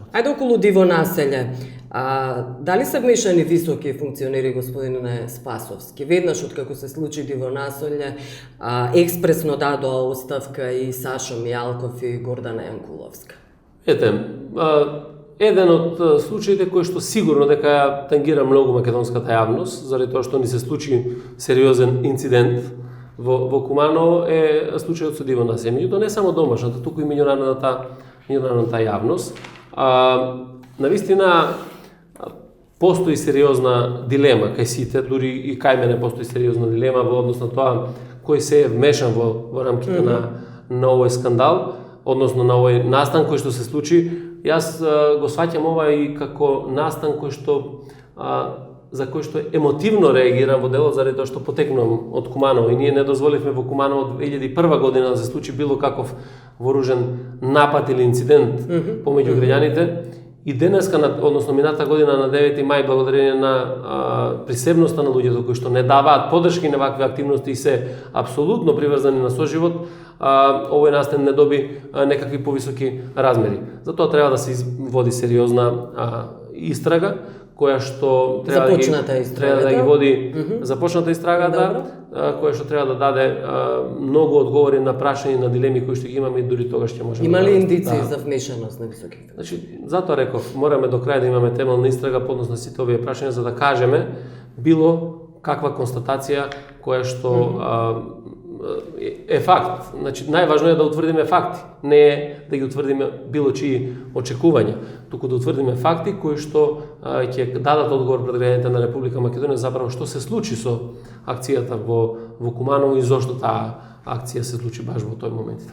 живот. Ајде околу диво населје. Дали се вмешани високи функционери, господине Спасовски? Веднаш откако се случи диво населје, експресно дадоа оставка и Сашо Мијалков и Гордана Јанкуловска. Ете, еден од случаите кој што сигурно дека ја тангира многу македонската јавност, заради тоа што ни се случи сериозен инцидент во Куманово, е случајот со диво населје. Меѓутоа не само домашната, туку и меѓународната јавност. Навистина постои сериозна дилема кај сите, дури и кај мене постои сериозна дилема во однос на тоа кој се е вмешан во рамките на овој скандал, односно на овој настан кој што се случи. Јас го сваќам ова и како настан кој што за кој што емотивно реагирам во делот, заради тоа што потекнувам од Куманово и ние не дозволивме во Куманово од 2001 година да се случи било каков вооружен напад или инцидент помеѓу граѓаните. И денеска, односно мината година на 9 мај, благодарение на присебноста на луѓето кои што не даваат поддршки на вакви активности и се апсолутно приврзани на соживот, овој настан не доби некакви повисоки размери. Затоа треба да се води сериозна истрага, која што треба да ги води започната истрагата, која што треба да даде многу одговори на прашања, на дилеми кои што ги имаме и дури тогаш ќе можеме. Има ли индиции за вмешаност на високите? Значи, затоа реков, мораме до крај да имаме темелна истрага по однос на сите овие прашања за да кажеме било каква констатација која што е факт. Значи, најважно е да утврдиме факти, не е да ги утврдиме било чии очекувања, туку да утврдиме факти кои што ќе дадат одговор пред граѓаните на Република Македонија заправо што се случи со акцијата во Куманово и зошто таа акција се случи баш во тој момент.